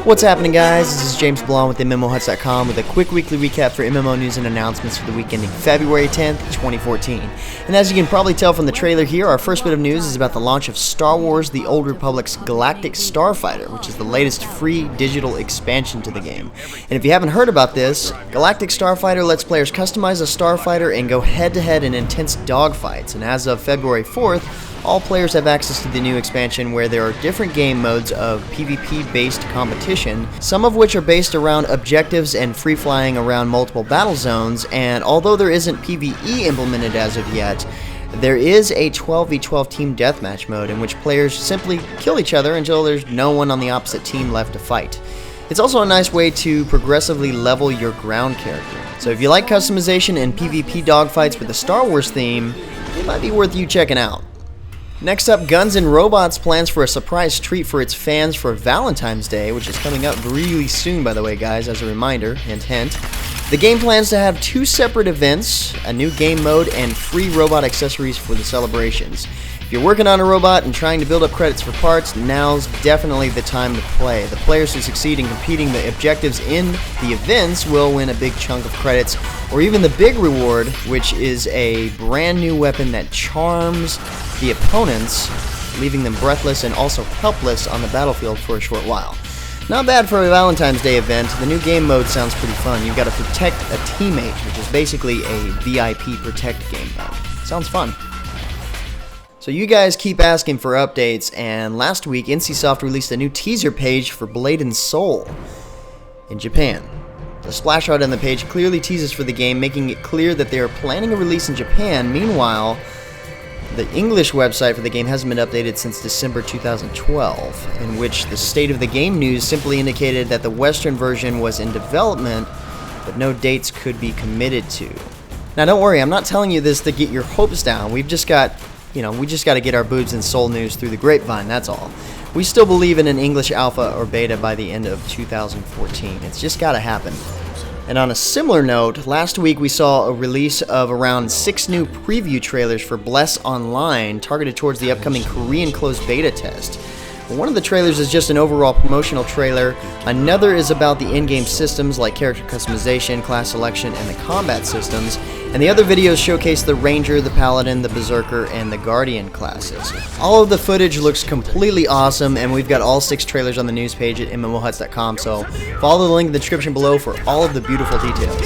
What's happening, guys? This is James Blon with MMOHuts.com with a quick weekly recap for MMO news and announcements for the week ending February 10th, 2014. And as you can probably tell from the trailer here, our first bit of news is about the launch of Star Wars: The Old Republic's Galactic Starfighter, which is the latest free digital expansion to the game. And if you haven't heard about this, Galactic Starfighter lets players customize a starfighter and go head-to-head in intense dogfights. And as of February 4th, all players have access to the new expansion where there are different game modes of PvP-based competition, some of which are based around objectives and free-flying around multiple battle zones, and although there isn't PvE implemented as of yet, there is a 12v12 team deathmatch mode in which players simply kill each other until there's no one on the opposite team left to fight. It's also a nice way to progressively level your ground character. So if you like customization and PvP dogfights with the Star Wars theme, it might be worth you checking out. Next up, Guns N' Robots plans for a surprise treat for its fans for Valentine's Day, which is coming up really soon, by the way, guys, as a reminder, hint hint. The game plans to have two separate events, a new game mode, and free robot accessories for the celebrations. If you're working on a robot and trying to build up credits for parts, now's definitely the time to play. The players who succeed in completing the objectives in the events will win a big chunk of credits, or even the big reward, which is a brand new weapon that charms the opponents, leaving them breathless and also helpless on the battlefield for a short while. Not bad for a Valentine's Day event. The new game mode sounds pretty fun. You've got to protect a teammate, which is basically a VIP protect game mode. Sounds fun. So you guys keep asking for updates, and last week NCSoft released a new teaser page for Blade & Soul in Japan. The splash art on the page clearly teases for the game, making it clear that they are planning a release in Japan. Meanwhile, the English website for the game hasn't been updated since December 2012, in which the State of the Game news simply indicated that the Western version was in development, but no dates could be committed to. Now don't worry, I'm not telling you this to get your hopes down. We just got to get our boobs and soul news through the grapevine, that's all. We still believe in an English alpha or beta by the end of 2014. It's just got to happen. And on a similar note, last week we saw a release of around 6 new preview trailers for Bless Online, targeted towards the upcoming Korean closed beta test. One of the trailers is just an overall promotional trailer. Another is about the in-game systems like character customization, class selection, and the combat systems. And the other videos showcase the Ranger, the Paladin, the Berserker, and the Guardian classes. All of the footage looks completely awesome, and we've got all 6 trailers on the news page at MMOHuts.com, so follow the link in the description below for all of the beautiful details.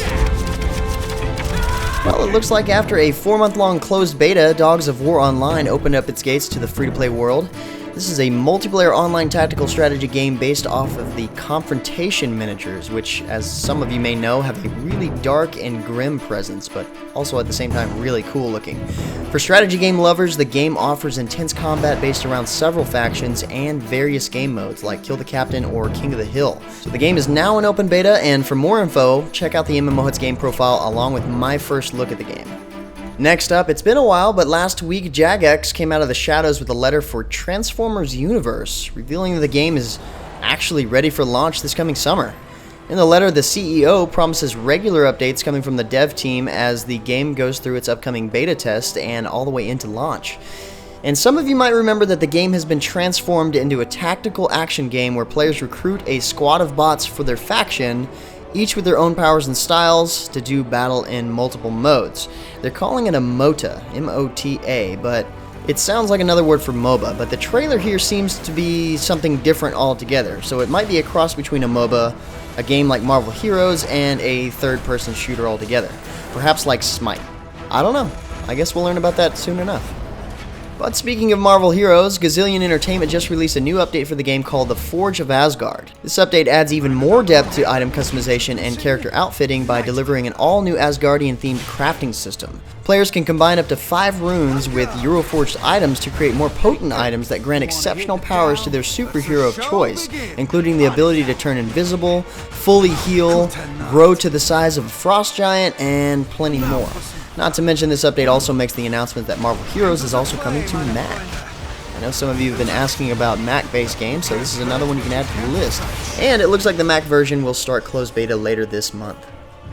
Well, it looks like after a 4-month-long closed beta, Dogs of War Online opened up its gates to the free-to-play world. This is a multiplayer online tactical strategy game based off of the Confrontation miniatures, which, as some of you may know, have a really dark and grim presence, but also at the same time really cool looking. For strategy game lovers, the game offers intense combat based around several factions and various game modes like Kill the Captain or King of the Hill. So the game is now in open beta, and for more info, check out the MMOHuts game profile along with my first look at the game. Next up, it's been a while, but last week Jagex came out of the shadows with a letter for Transformers Universe, revealing that the game is actually ready for launch this coming summer. In the letter, the CEO promises regular updates coming from the dev team as the game goes through its upcoming beta test and all the way into launch. And some of you might remember that the game has been transformed into a tactical action game where players recruit a squad of bots for their faction, each with their own powers and styles, to do battle in multiple modes. They're calling it a MOTA, M-O-T-A, but it sounds like another word for MOBA, but the trailer here seems to be something different altogether, so it might be a cross between a MOBA, a game like Marvel Heroes, and a third-person shooter altogether. Perhaps like Smite. I don't know. I guess we'll learn about that soon enough. But speaking of Marvel Heroes, Gazillion Entertainment just released a new update for the game called The Forge of Asgard. This update adds even more depth to item customization and character outfitting by delivering an all-new Asgardian-themed crafting system. Players can combine up to 5 runes with Euroforged items to create more potent items that grant exceptional powers to their superhero of choice, including the ability to turn invisible, fully heal, grow to the size of a frost giant, and plenty more. Not to mention, this update also makes the announcement that Marvel Heroes is also coming to Mac. I know some of you have been asking about Mac-based games, so this is another one you can add to the list. And it looks like the Mac version will start closed beta later this month.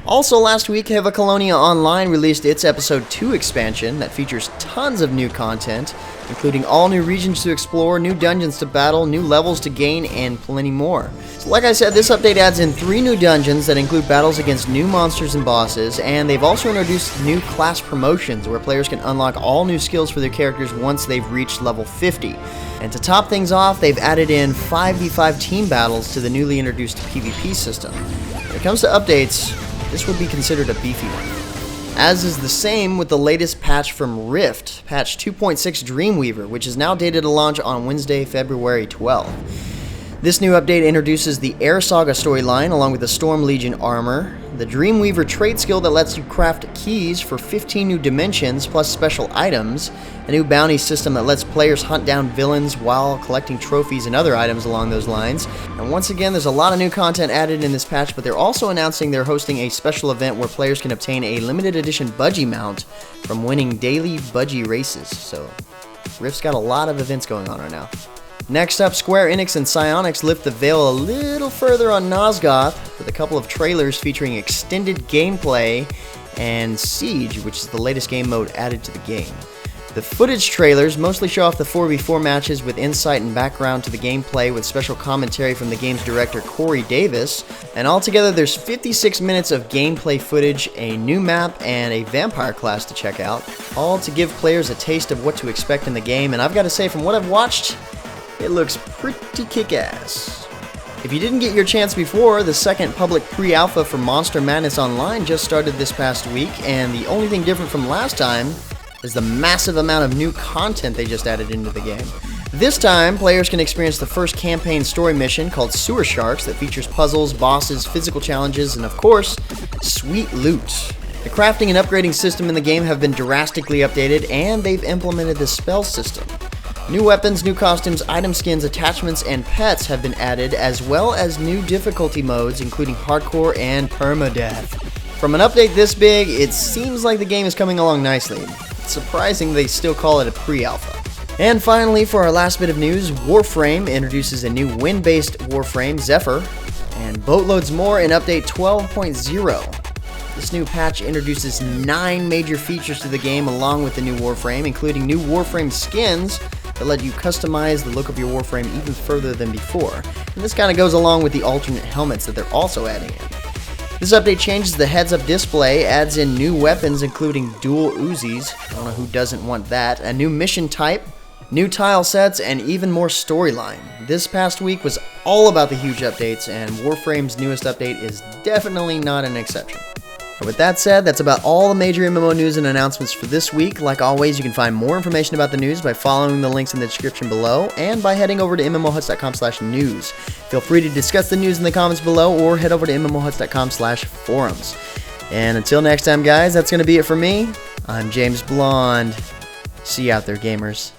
Also last week, Heva Clonia Online released its Episode 2 expansion that features tons of new content, including all new regions to explore, new dungeons to battle, new levels to gain, and plenty more. So like I said, this update adds in 3 new dungeons that include battles against new monsters and bosses, and they've also introduced new class promotions where players can unlock all new skills for their characters once they've reached level 50. And to top things off, they've added in 5v5 team battles to the newly introduced PvP system. When it comes to updates, this would be considered a beefy one. As is the same with the latest patch from Rift, patch 2.6 Dreamweaver, which is now dated to launch on Wednesday, February 12th. This new update introduces the Air Saga storyline along with the Storm Legion armor, the Dreamweaver trait skill that lets you craft keys for 15 new dimensions plus special items, a new bounty system that lets players hunt down villains while collecting trophies and other items along those lines. And once again, there's a lot of new content added in this patch, but they're also announcing they're hosting a special event where players can obtain a limited edition budgie mount from winning daily budgie races. So Rift's got a lot of events going on right now. Next up, Square Enix and Psyonix lift the veil a little further on Nosgoth with a couple of trailers featuring extended gameplay and Siege, which is the latest game mode added to the game. The footage trailers mostly show off the 4v4 matches with insight and background to the gameplay with special commentary from the game's director Corey Davis, and altogether there's 56 minutes of gameplay footage, a new map, and a vampire class to check out, all to give players a taste of what to expect in the game, and I've got to say, from what I've watched, it looks pretty kick-ass. If you didn't get your chance before, the second public pre-alpha for Monster Madness Online just started this past week, and the only thing different from last time is the massive amount of new content they just added into the game. This time, players can experience the first campaign story mission called Sewer Sharks that features puzzles, bosses, physical challenges, and of course, sweet loot. The crafting and upgrading system in the game have been drastically updated, and they've implemented the spell system. New weapons, new costumes, item skins, attachments, and pets have been added, as well as new difficulty modes, including hardcore and permadeath. From an update this big, it seems like the game is coming along nicely. It's surprising they still call it a pre-alpha. And finally, for our last bit of news, Warframe introduces a new wind-based Warframe, Zephyr, and boatloads more in update 12.0. This new patch introduces 9 major features to the game along with the new Warframe, including new Warframe skins that let you customize the look of your Warframe even further than before. And this kind of goes along with the alternate helmets that they're also adding in. This update changes the heads-up display, adds in new weapons including dual Uzis, I don't know who doesn't want that, a new mission type, new tile sets, and even more storyline. This past week was all about the huge updates, and Warframe's newest update is definitely not an exception. And with that said, that's about all the major MMO news and announcements for this week. Like always, you can find more information about the news by following the links in the description below and by heading over to MMOHuts.com/news. Feel free to discuss the news in the comments below or head over to MMOHuts.com/forums. And until next time, guys, that's going to be it for me. I'm James Blonde. See you out there, gamers.